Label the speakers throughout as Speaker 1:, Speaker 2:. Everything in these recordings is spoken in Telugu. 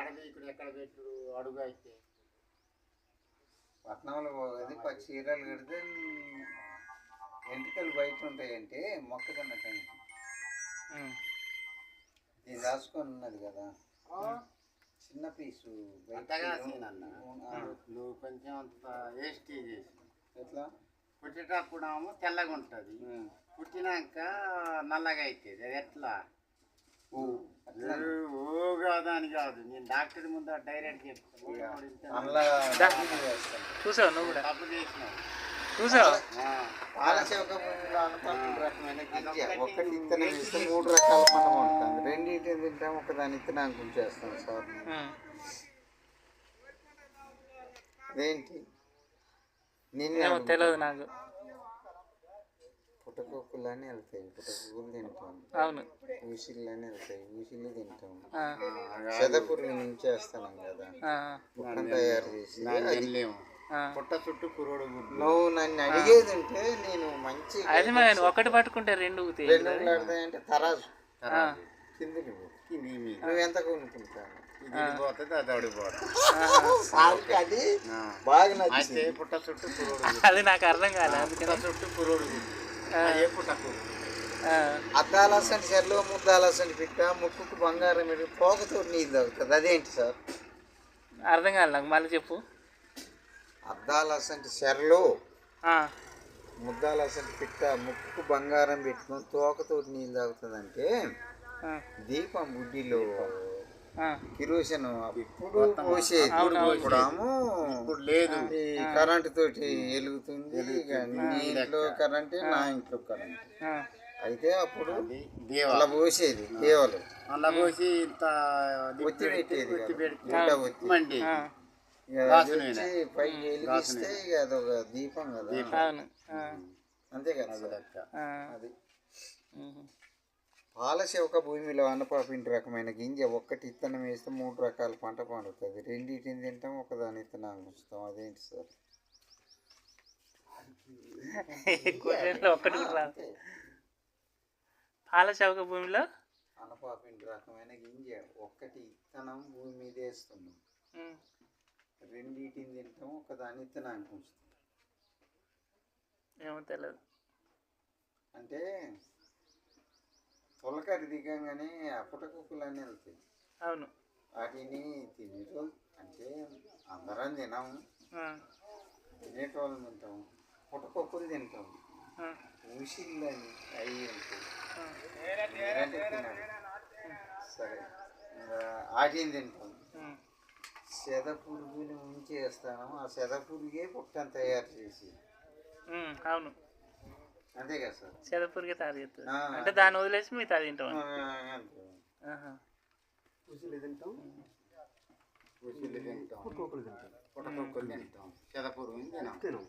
Speaker 1: ఇక్కడ ఎక్కడ పెట్టుడు అడుగు అయితే
Speaker 2: పట్నంలో పోగది చీరలు కడితే ఎంటికలు బయట ఉంటాయంటే మొక్కజొన్న కంకి ఇది దాచుకొని ఉన్నది కదా చిన్న పీసు
Speaker 1: నువ్వు కొంచెం అంత వేస్ట్ చేసి
Speaker 2: ఎట్లా
Speaker 1: పుట్టేటప్పుడు ఏమో తెల్లగా ఉంటుంది పుట్టినాక నల్లగా అవుతుంది అది ఎట్లా ఓ కాదని కాదు నేను డాక్టర్ ముందు డైరెక్ట్ చెప్తాను
Speaker 3: చూసావు నువ్వు కూడా
Speaker 1: తప్పు చేసినావు
Speaker 3: చూసావు
Speaker 2: పాలశేవక రకమైన గింజ ఒకటి ఇత్తనం ఇస్తే 3 రకాల పంట ఉంటుంది రెండింటిని తింటాం ఒకదాని ఇత్తనానికి ఉంచేస్తాం సార్ అదేంటి
Speaker 3: నేను తెలియదు నాకు
Speaker 2: పుట్టకొక్కులని వెళ్తాయి పుట్టకొక్కులు తింటాం
Speaker 3: అవును
Speaker 2: ఊసిళ్ళని వెళ్తాయి ఊసిళ్ళు తింటాం చెదపురుగు నుంచేస్తున్నాం కదా పుట్టం తయారు చేసి
Speaker 1: పుట్ట చుట్టూ కురోడు
Speaker 2: నువ్వు నన్ను అడిగేది ఉంటే నేను మంచి
Speaker 3: అది ఒకటి పట్టుకుంటే రెండు
Speaker 2: అంటే తరాజు కిందికి నువ్వు ఎంత కొనుక్కుంటాను అది బాగా నచ్చింది
Speaker 1: పుట్ట చుట్టూ కురోడు
Speaker 3: అది నాకు అర్థం కాలేదు
Speaker 1: పుట్ట చుట్టూ కురోడు పుట్టకు
Speaker 2: అద్దాలసంటి చెర్లు ముద్దాలసంటి పిట్ట ముక్కుకు బంగారం పోకతో నీళ్ళు తాగుతుంది అదేంటి సార్
Speaker 3: అర్థం కాదు నాకు మళ్ళీ చెప్పు
Speaker 2: అద్దాలసంటి చెర్లు ముద్దాలసంటి పిట్ట ముక్కుకు బంగారం పెట్టుకొని తోకతో నీళ్ళు తాగుతుంది అంటే దీపం బుడ్డిలో కిరోసిన్ అప్పుడు పోసేది ఇప్పుడు లేదు కరెంటు తోటి వెలుగుతుంది ఇంట్లో కరెంట్ నా ఇంట్లో కరెంట్ అయితే అప్పుడు అలా పోసేది దేవలు
Speaker 1: అలా పోసి ఇంత
Speaker 2: ఒత్తి పెట్టేది పైకి వెలిగిస్తే ఇక అదొక దీపం కదా అంతే కదా అది పాలశేవక భూమిలో అన్నపాపింటి రకమైన గింజ ఒక్కటి ఇత్తనం వేస్తే 3 రకాల పంట పండుతుంది రెండింటిని తింటాం ఒకదాని ఇత్తనాన్ని ఉంచుతాం అదేంటి సార్
Speaker 3: ఒక్కటి పాలశేవక భూమిలో
Speaker 2: అన్నపాపింటి రకమైన గింజ ఒక్కటి ఇత్తనం భూమి మీద వేస్తున్నాం రెండింటిని తింటాం ఒకదాని ఇత్తనాన్ని ఉంచుతాం
Speaker 3: ఏమో తెలియదు
Speaker 2: అంటే తొలకరి దిగంగానే పుట్టకొక్కులన్నీ వెళ్తాయి
Speaker 3: అవును
Speaker 2: వాటిని తినేటోళ్ళు అంటే అందరం తినాము తినేటోళ్ళు తింటాం పుట్టకొక్కులు తింటాం ఊసిళ్ళని అవి సరే వాటిని తింటాం సెద పురుగుని ఉంచేస్తాను ఆ సెద పురుగే పుట్టని తయారు చేసి
Speaker 3: అవును
Speaker 2: అంతే కదా సార్
Speaker 3: చెదపురిగే తయారు చేస్తుంది అంటే దాన్ని వదిలేసి మిగతా తింటాం
Speaker 1: పుట్టకొక్కులు తింటాం చెదపురుగు తినాం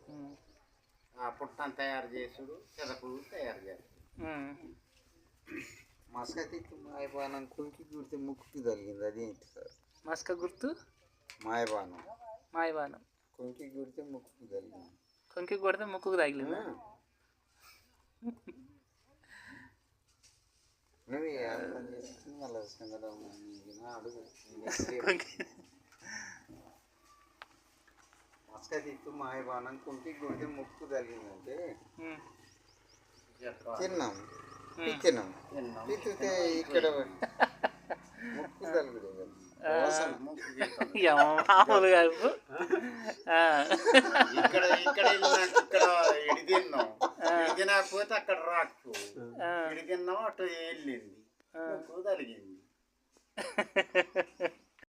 Speaker 1: ఆ పుట్టని తయారు చేసుడు చెదపురుగు తయారు చేస్తాం
Speaker 2: మస్క తిట్టు మాయబానం కుంకి గుర్తు ముక్కుకి తగిలింది అదేంటి సార్
Speaker 3: మస్క గుర్తు
Speaker 2: మాయబానం కుంకి గుర్తే ముక్కుకి తగిలింది
Speaker 3: కొంకి కొడితే ముక్కుకు తగిలిందా
Speaker 2: నువ్వు అర్థం చేసుకుని మళ్ళీ అడుగు మస్క తిట్టు మాయబానం కుంకి గుడితే ముక్కు తగిలిందంటే తిన్నాం పిచ్చితే ఇక్కడ ముక్కు తగులుతుంది
Speaker 3: మామూలుగా
Speaker 1: ఇక్కడ ఇక్కడ ఎడి తిన్నాం ఎడి తినకపోతే అక్కడ రాకు ఎడి తిన్నాం అటు వెళ్ళింది ముక్కు తగిలింది